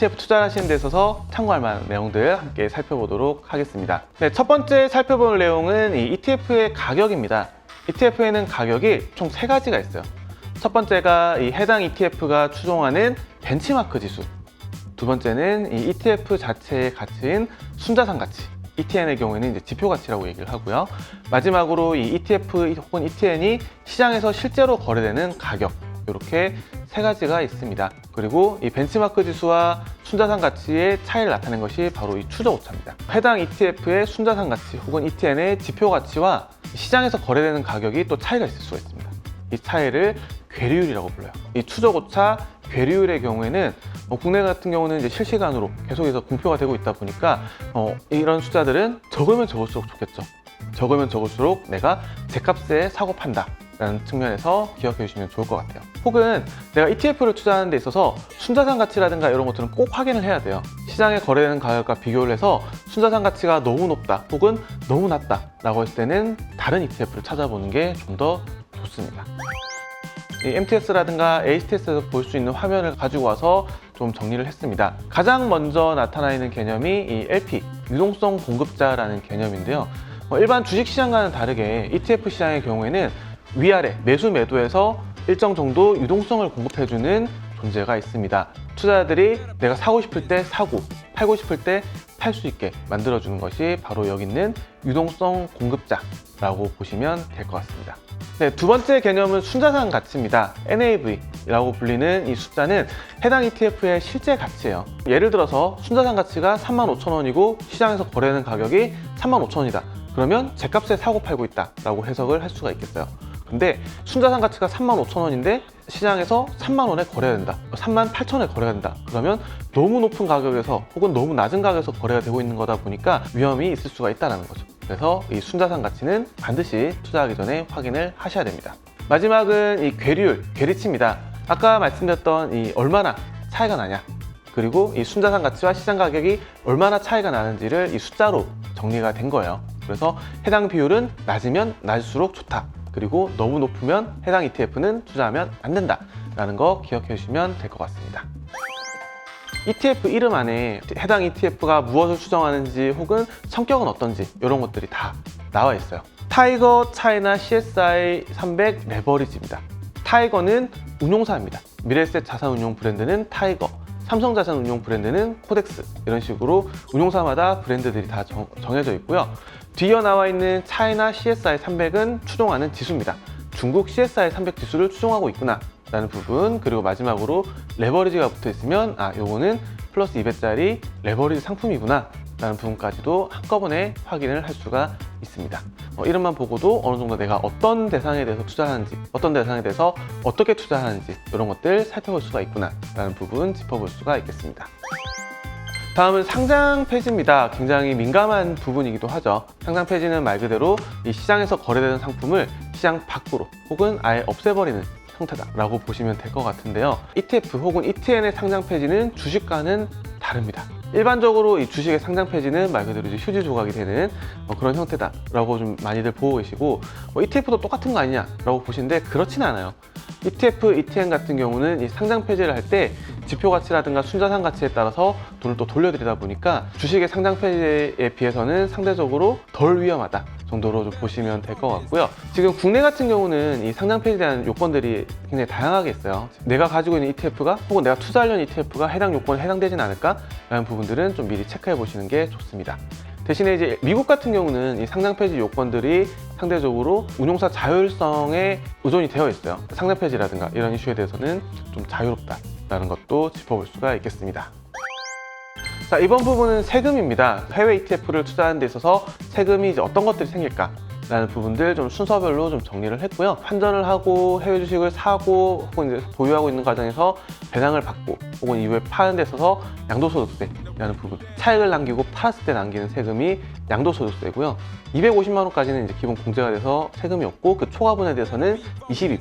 ETF 투자하시는 데 있어서 참고할 만한 내용들 함께 살펴보도록 하겠습니다. 네, 첫 번째 살펴볼 내용은 이 ETF의 가격입니다. ETF에는 가격이 총 3가지가 있어요. 첫 번째가 이 해당 ETF가 추종하는 벤치마크 지수, 두 번째는 이 ETF 자체의 가치인 순자산 가치, ETN의 경우에는 이제 지표 가치라고 얘기를 하고요. 마지막으로 이 ETF 혹은 ETN이 시장에서 실제로 거래되는 가격, 이렇게 3가지가 있습니다. 그리고 이 벤치마크 지수와 순자산 가치의 차이를 나타낸 것이 바로 이 추적 오차입니다. 해당 ETF의 순자산 가치 혹은 ETN의 지표 가치와 시장에서 거래되는 가격이 또 차이가 있을 수가 있습니다. 이 차이를 괴리율이라고 불러요. 이 추적 오차 괴리율의 경우에는 국내 같은 경우는 이제 실시간으로 계속해서 공표가 되고 있다 보니까 이런 숫자들은 적으면 적을수록 좋겠죠. 적으면 적을수록 내가 제 값에 사고 판다 라는 측면에서 기억해 주시면 좋을 것 같아요. 혹은 내가 ETF를 투자하는 데 있어서 순자산 가치라든가 이런 것들은 꼭 확인을 해야 돼요. 시장에 거래되는 가격과 비교를 해서 순자산 가치가 너무 높다 혹은 너무 낮다 라고 했을 때는 다른 ETF를 찾아보는 게 좀 더 좋습니다. 이 MTS라든가 HTS에서 볼 수 있는 화면을 가지고 와서 좀 정리를 했습니다. 가장 먼저 나타나 있는 개념이 이 LP, 유동성 공급자라는 개념인데요. 일반 주식시장과는 다르게 ETF 시장의 경우에는 위아래 매수 매도에서 일정 정도 유동성을 공급해주는 존재가 있습니다. 투자자들이 내가 사고 싶을 때 사고, 팔고 싶을 때 팔 수 있게 만들어주는 것이 바로 여기 있는 유동성 공급자라고 보시면 될 것 같습니다. 네, 두 번째 개념은 순자산 가치입니다. NAV라고 불리는 이 숫자는 해당 ETF의 실제 가치예요. 예를 들어서 순자산 가치가 35,000원이고 시장에서 거래하는 가격이 35,000원이다. 그러면 제 값에 사고 팔고 있다 라고 해석을 할 수가 있겠어요. 근데 순자산 가치가 35,000원인데 시장에서 3만원에 거래가 된다, 38,000원에 거래가 된다. 그러면 너무 높은 가격에서 혹은 너무 낮은 가격에서 거래가 되고 있는 거다 보니까 위험이 있을 수가 있다는 거죠. 그래서 이 순자산 가치는 반드시 투자하기 전에 확인을 하셔야 됩니다. 마지막은 이 괴리율, 괴리치입니다. 아까 말씀드렸던 이 얼마나 차이가 나냐, 그리고 이 순자산 가치와 시장 가격이 얼마나 차이가 나는지를 이 숫자로 정리가 된 거예요. 그래서 해당 비율은 낮으면 낮을수록 좋다. 그리고 너무 높으면 해당 ETF는 투자하면 안 된다 라는 거 기억해 주시면 될 것 같습니다. ETF 이름 안에 해당 ETF가 무엇을 추정하는지 혹은 성격은 어떤지 이런 것들이 다 나와 있어요. 타이거 차이나 CSI 300 레버리지입니다. 타이거는 운용사입니다. 미래에셋 자산운용 브랜드는 타이거, 삼성자산운용 브랜드는 코덱스, 이런 식으로 운용사마다 브랜드들이 다 정해져 있고요. 뒤에 나와 있는 차이나 CSI 300은 추종하는 지수입니다. 중국 CSI 300 지수를 추종하고 있구나 라는 부분, 그리고 마지막으로 레버리지가 붙어 있으면 요거는 플러스 200짜리 레버리지 상품이구나 라는 부분까지도 한꺼번에 확인을 할 수가 있습니다. 이름만 보고도 어느 정도 내가 어떤 대상에 대해서 투자하는지, 어떤 대상에 대해서 어떻게 투자하는지 이런 것들 살펴볼 수가 있구나 라는 부분 짚어볼 수가 있겠습니다. 다음은 상장 폐지입니다. 굉장히 민감한 부분이기도 하죠. 상장 폐지는 말 그대로 이 시장에서 거래되는 상품을 시장 밖으로 혹은 아예 없애버리는 형태다라고 보시면 될 것 같은데요. ETF 혹은 ETN의 상장 폐지는 주식과는 다릅니다. 일반적으로 이 주식의 상장 폐지는 말 그대로 이제 휴지 조각이 되는 그런 형태다라고 좀 많이들 보고 계시고, ETF도 똑같은 거 아니냐라고 보시는데 그렇진 않아요. ETF, ETN 같은 경우는 이 상장 폐지를 할 때 지표 가치라든가 순자산 가치에 따라서 돈을 또 돌려드리다 보니까 주식의 상장 폐지에 비해서는 상대적으로 덜 위험하다 정도로 좀 보시면 될 것 같고요. 지금 국내 같은 경우는 이 상장 폐지에 대한 요건들이 굉장히 다양하게 있어요. 내가 가지고 있는 ETF가 혹은 내가 투자하려는 ETF가 해당 요건에 해당되진 않을까? 라는 부분들은 좀 미리 체크해 보시는 게 좋습니다. 대신에 이제 미국 같은 경우는 이 상장 폐지 요건들이 상대적으로 운용사 자율성에 의존이 되어 있어요. 상장 폐지라든가 이런 이슈에 대해서는 좀 자유롭다라는 것도 짚어볼 수가 있겠습니다. 자, 이번 부분은 세금입니다. 해외 ETF를 투자하는 데 있어서 세금이 이제 어떤 것들이 생길까? 라는 부분들 좀 순서별로 좀 정리를 했고요. 환전을 하고 해외 주식을 사고 혹은 이제 보유하고 있는 과정에서 배당을 받고 혹은 이후에 파는 데 있어서 양도소득세라는 부분, 차익을 남기고 팔았을 때 남기는 세금이 양도소득세고요. 250만 원까지는 이제 기본 공제가 돼서 세금이 없고 그 초과분에 대해서는 22%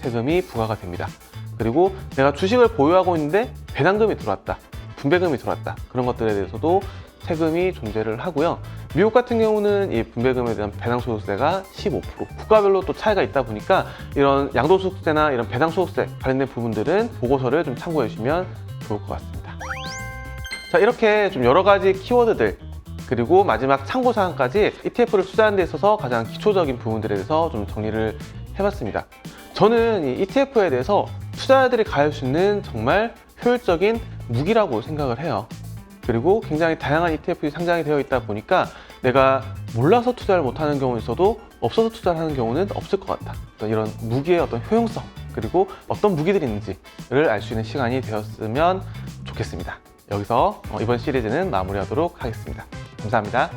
세금이 부과가 됩니다. 그리고 내가 주식을 보유하고 있는데 배당금이 들어왔다, 분배금이 들어왔다, 그런 것들에 대해서도 세금이 존재를 하고요. 미국 같은 경우는 이 분배금에 대한 배당소득세가 15%, 국가별로 또 차이가 있다 보니까 이런 양도소득세나 이런 배당소득세 관련된 부분들은 보고서를 좀 참고해 주시면 좋을 것 같습니다. 자, 이렇게 좀 여러 가지 키워드들 그리고 마지막 참고사항까지 ETF를 투자하는 데 있어서 가장 기초적인 부분들에 대해서 좀 정리를 해봤습니다. 저는 이 ETF에 대해서 투자자들이 가질 수 있는 정말 효율적인 무기라고 생각을 해요. 그리고 굉장히 다양한 ETF들이 상장이 되어 있다 보니까 내가 몰라서 투자를 못하는 경우는 있어도 없어서 투자를 하는 경우는 없을 것 같다. 이런 무기의 어떤 효용성 그리고 어떤 무기들이 있는지를 알 수 있는 시간이 되었으면 좋겠습니다. 여기서 이번 시리즈는 마무리하도록 하겠습니다. 감사합니다.